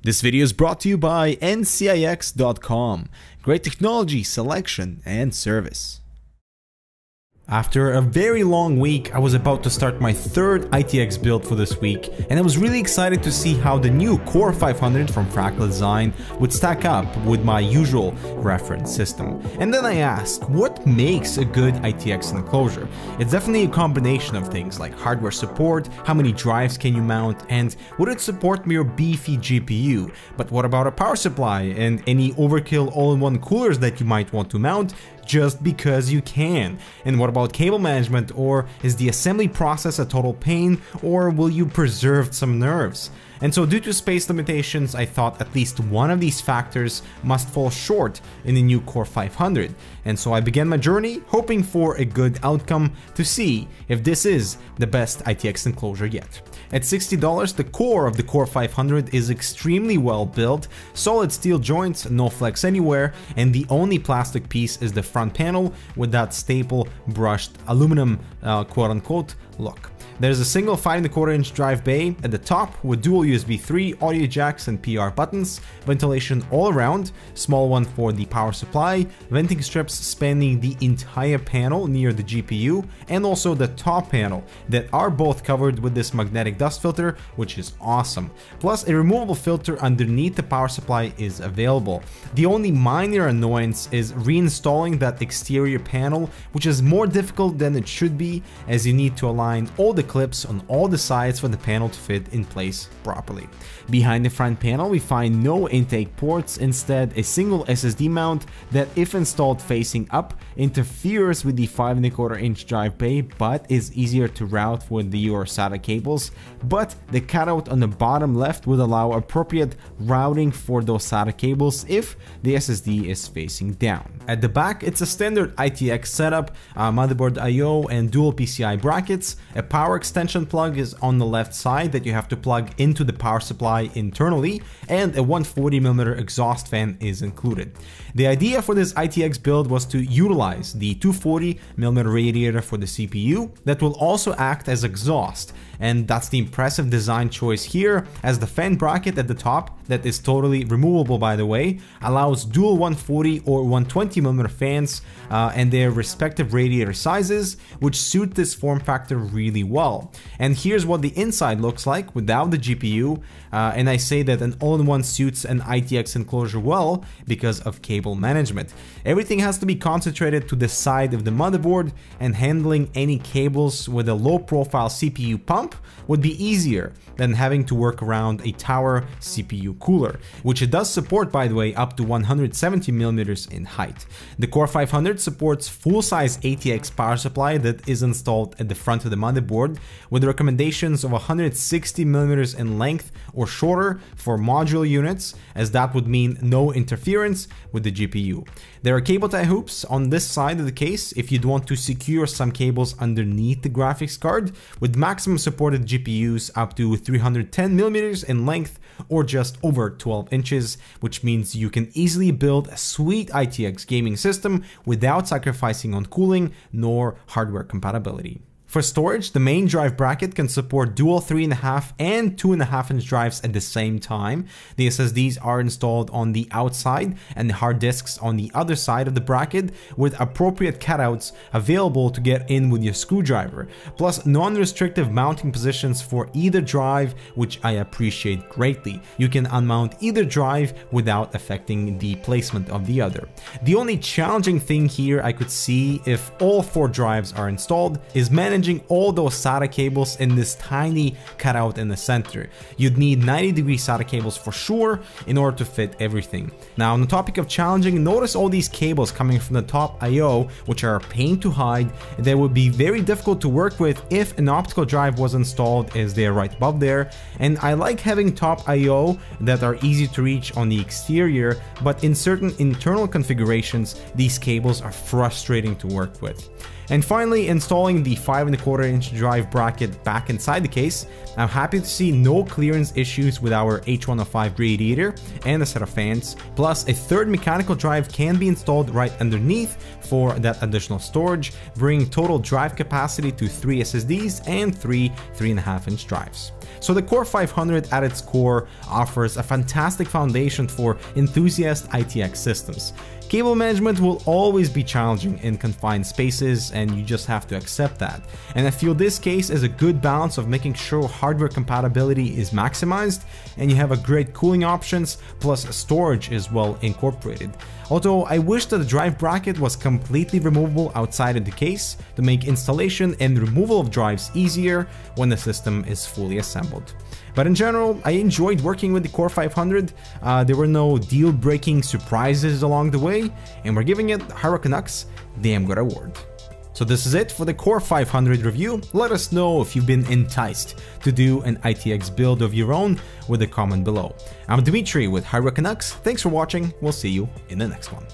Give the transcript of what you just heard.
This video is brought to you by ncix.com. Great technology, selection, and service. After a very long week, I was about to start my third ITX build for this week, and I was really excited to see how the new Core 500 from Fractal Design would stack up with my usual reference system. And then I asked, what makes a good ITX enclosure? It's definitely a combination of things like hardware support, how many drives can you mount, and would it support your beefy GPU? But what about a power supply and any overkill all-in-one coolers that you might want to mount just because you can? And what about cable management, or is the assembly process a total pain, or will you preserve some nerves? And so due to space limitations, I thought at least one of these factors must fall short in the new Core 500. And so I began my journey hoping for a good outcome to see if this is the best ITX enclosure yet. At $60, the core of the Core 500 is extremely well built, solid steel joints, no flex anywhere, and the only plastic piece is the front panel with that staple brushed aluminum quote-unquote look. There's a single 5¼ drive bay at the top with dual USB 3 audio jacks and PR buttons, ventilation all around, small one for the power supply, venting strips spanning the entire panel near the GPU, and also the top panel that are both covered with this magnetic dust filter, which is awesome. Plus a removable filter underneath the power supply is available. The only minor annoyance is reinstalling that exterior panel, which is more difficult than it should be, as you need to align all the clips on all the sides for the panel to fit in place properly. Behind the front panel we find no intake ports, instead a single SSD mount that, if installed facing up, interferes with the 5¼ drive bay but is easier to route with the SATA cables, but the cutout on the bottom left would allow appropriate routing for those SATA cables if the SSD is facing down. At the back it's a standard ITX setup, motherboard I/O and dual PCI brackets. A power extension plug is on the left side that you have to plug into the power supply internally, and a 140mm exhaust fan is included. The idea for this ITX build was to utilize the 240mm radiator for the CPU that will also act as exhaust, and that's the impressive design choice here, as the fan bracket at the top, that is totally removable by the way, allows dual 140 or 120mm fans and their respective radiator sizes, which suit this form factor really well. And here's what the inside looks like without the GPU, and I say that an all-in-one suits an ITX enclosure well because of cable management. Everything has to be concentrated to the side of the motherboard, and handling any cables with a low-profile CPU pump would be easier than having to work around a tower CPU cooler, which it does support by the way up to 170mm in height. The Core 500 supports full-size ATX power supply that is installed at the front of the motherboard, with recommendations of 160mm in length or shorter for modular units, as that would mean no interference with the GPU. There are cable tie hoops on this side of the case if you'd want to secure some cables underneath the graphics card, with maximum supported GPUs up to 310mm in length or just over 12 inches, which means you can easily build a sweet ITX gaming system without sacrificing on cooling nor hardware compatibility. For storage, the main drive bracket can support dual 3.5 and 2.5" drives at the same time. The SSDs are installed on the outside and the hard disks on the other side of the bracket, with appropriate cutouts available to get in with your screwdriver, plus non-restrictive mounting positions for either drive, which I appreciate greatly. You can unmount either drive without affecting the placement of the other. The only challenging thing here I could see, if all 4 drives are installed, is managing all those SATA cables in this tiny cutout in the center. You'd need 90° SATA cables for sure in order to fit everything. Now, on the topic of challenging, notice all these cables coming from the top I/O, which are a pain to hide. They would be very difficult to work with if an optical drive was installed, as they are right above there. And I like having top I/O that are easy to reach on the exterior, but in certain internal configurations these cables are frustrating to work with. And finally, installing the 5¼ drive bracket back inside the case, I'm happy to see no clearance issues with our H105 radiator and a set of fans, plus a third mechanical drive can be installed right underneath for that additional storage, bringing total drive capacity to 3 SSDs and 3 3.5-inch drives. So the Core 500 at its core offers a fantastic foundation for enthusiast ITX systems. Cable management will always be challenging in confined spaces, and you just have to accept that. And I feel this case is a good balance of making sure hardware compatibility is maximized and you have a great cooling options, plus storage is well incorporated. Although I wish that the drive bracket was completely removable outside of the case to make installation and removal of drives easier when the system is fully assembled. But in general, I enjoyed working with the Core 500, there were no deal-breaking surprises along the way, and we're giving it Hara Canucks damn good award. So this is it for the Core 500 review. Let us know if you've been enticed to do an ITX build of your own with a comment below. I'm Dimitri with Hara Canucks, thanks for watching, we'll see you in the next one.